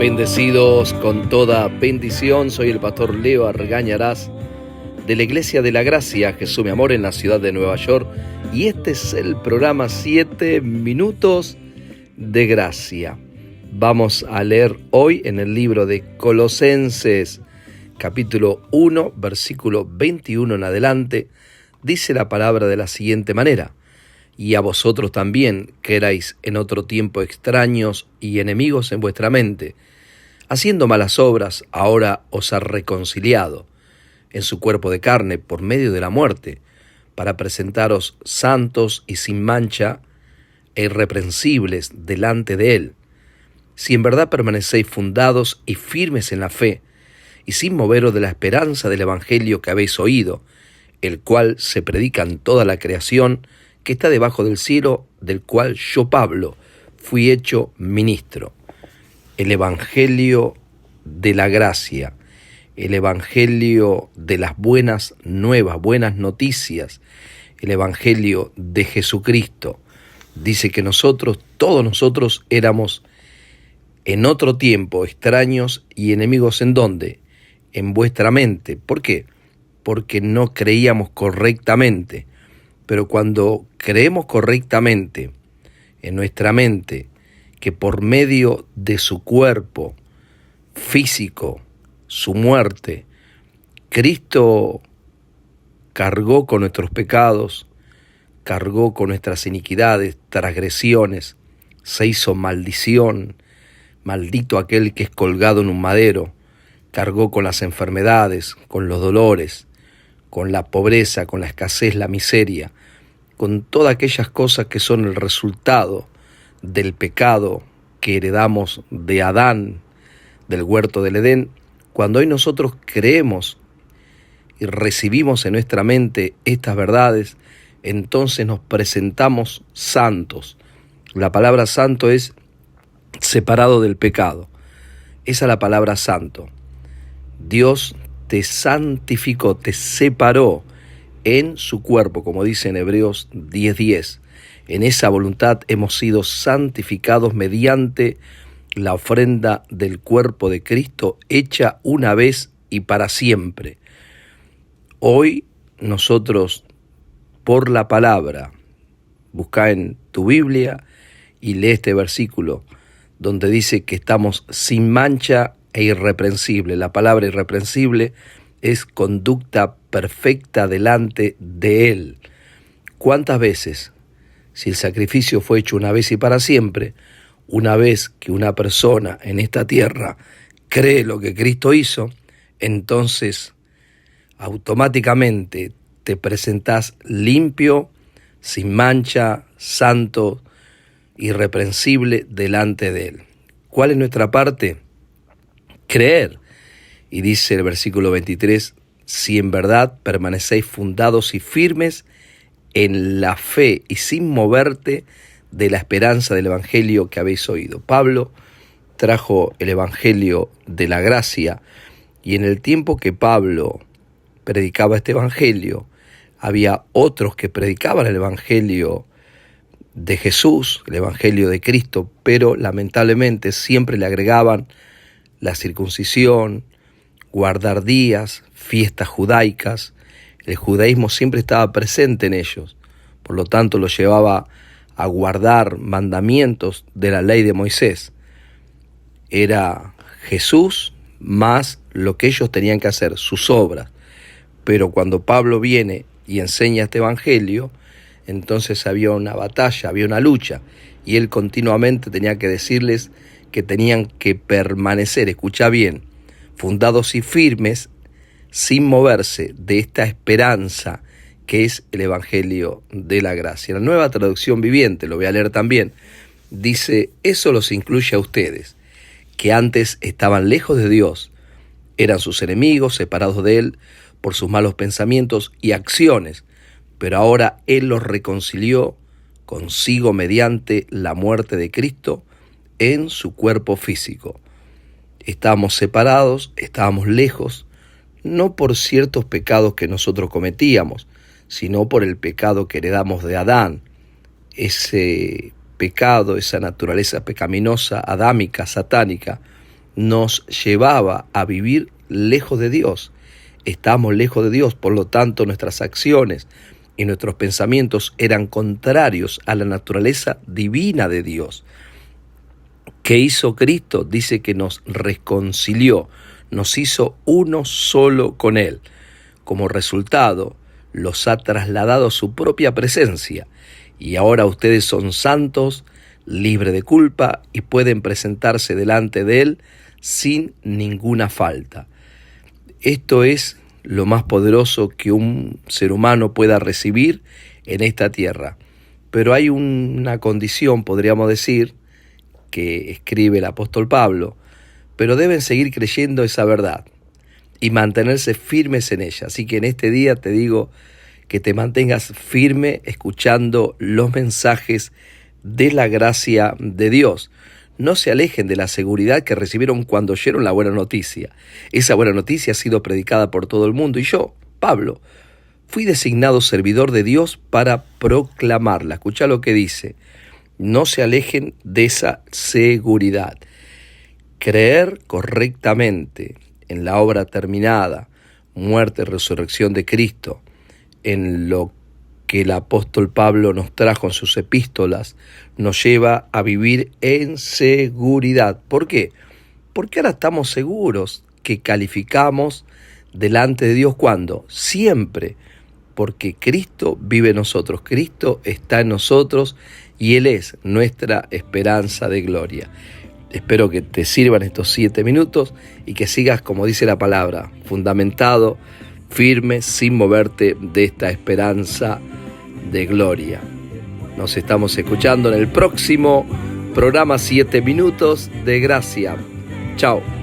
Bendecidos con toda bendición, soy el pastor Leo Argañarás de la Iglesia de la Gracia, Jesús mi amor, en la ciudad de Nueva York, y este es el programa 7 minutos de gracia. Vamos a leer hoy en el libro de Colosenses, capítulo 1, versículo 21 en adelante, dice la palabra de la siguiente manera: y a vosotros también, que erais en otro tiempo extraños y enemigos en vuestra mente, haciendo malas obras, ahora os ha reconciliado en su cuerpo de carne por medio de la muerte, para presentaros santos y sin mancha e irreprensibles delante de él. Si en verdad permanecéis fundados y firmes en la fe, y sin moveros de la esperanza del evangelio que habéis oído, el cual se predica en toda la creación que está debajo del cielo, del cual yo, Pablo, fui hecho ministro. El evangelio de la gracia, el evangelio de las buenas nuevas, buenas noticias, el evangelio de Jesucristo. Dice que todos nosotros éramos en otro tiempo extraños y enemigos. ¿En dónde? En vuestra mente. ¿Por qué? Porque no creíamos correctamente. Pero cuando creemos correctamente en nuestra mente, que por medio de su cuerpo físico, su muerte, Cristo cargó con nuestros pecados, cargó con nuestras iniquidades, transgresiones, se hizo maldición, maldito aquel que es colgado en un madero, cargó con las enfermedades, con los dolores, con la pobreza, con la escasez, la miseria, con todas aquellas cosas que son el resultado del pecado que heredamos de Adán, del huerto del Edén. Cuando hoy nosotros creemos y recibimos en nuestra mente estas verdades, entonces nos presentamos santos. La palabra santo es separado del pecado. Esa es la palabra santo. Dios te santificó, te separó en su cuerpo, como dice en Hebreos 10:10. En esa voluntad hemos sido santificados mediante la ofrenda del cuerpo de Cristo, hecha una vez y para siempre. Hoy nosotros, por la palabra, busca en tu Biblia y lee este versículo donde dice que estamos sin mancha e irreprensible. La palabra irreprensible es conducta perfecta delante de Él. ¿Cuántas veces, si el sacrificio fue hecho una vez y para siempre, una vez que una persona en esta tierra cree lo que Cristo hizo, entonces automáticamente te presentás limpio, sin mancha, santo, irreprensible delante de Él? ¿Cuál es nuestra parte? Creer. Y dice el versículo 23, si en verdad permanecéis fundados y firmes en la fe y sin moverte de la esperanza del evangelio que habéis oído. Pablo trajo el evangelio de la gracia, y en el tiempo que Pablo predicaba este evangelio, había otros que predicaban el evangelio de Jesús, el evangelio de Cristo, pero lamentablemente siempre le agregaban la circuncisión, guardar días, fiestas judaicas. El judaísmo siempre estaba presente en ellos, por lo tanto los llevaba a guardar mandamientos de la ley de Moisés. Era Jesús más lo que ellos tenían que hacer, sus obras. Pero cuando Pablo viene y enseña este evangelio, entonces había una batalla, había una lucha, y él continuamente tenía que decirles que tenían que permanecer, escucha bien, fundados y firmes, sin moverse de esta esperanza que es el evangelio de la gracia. La Nueva Traducción Viviente, lo voy a leer también, dice: eso los incluye a ustedes, que antes estaban lejos de Dios, eran sus enemigos, separados de Él por sus malos pensamientos y acciones, pero ahora Él los reconcilió consigo mediante la muerte de Cristo en su cuerpo físico. Estábamos separados, estábamos lejos, no por ciertos pecados que nosotros cometíamos, sino por el pecado que heredamos de Adán. Ese pecado, esa naturaleza pecaminosa, adámica, satánica, nos llevaba a vivir lejos de Dios. Estamos lejos de Dios, por lo tanto nuestras acciones y nuestros pensamientos eran contrarios a la naturaleza divina de Dios. ¿Qué hizo Cristo? Dice que nos reconcilió, nos hizo uno solo con Él. Como resultado, los ha trasladado a su propia presencia, y ahora ustedes son santos, libres de culpa, y pueden presentarse delante de Él sin ninguna falta. Esto es lo más poderoso que un ser humano pueda recibir en esta tierra. Pero hay una condición, podríamos decir, que escribe el apóstol Pablo, pero deben seguir creyendo esa verdad y mantenerse firmes en ella. Así que en este día te digo que te mantengas firme escuchando los mensajes de la gracia de Dios. No se alejen de la seguridad que recibieron cuando oyeron la buena noticia. Esa buena noticia ha sido predicada por todo el mundo y yo, Pablo, fui designado servidor de Dios para proclamarla. Escucha lo que dice. No se alejen de esa seguridad. Creer correctamente en la obra terminada, muerte y resurrección de Cristo, en lo que el apóstol Pablo nos trajo en sus epístolas, nos lleva a vivir en seguridad. ¿Por qué? Porque ahora estamos seguros que calificamos delante de Dios. ¿Cuándo? Siempre. Porque Cristo vive en nosotros, Cristo está en nosotros y Él es nuestra esperanza de gloria. Espero que te sirvan estos 7 minutos y que sigas, como dice la palabra, fundamentado, firme, sin moverte de esta esperanza de gloria. Nos estamos escuchando en el próximo programa 7 minutos de gracia. Chao.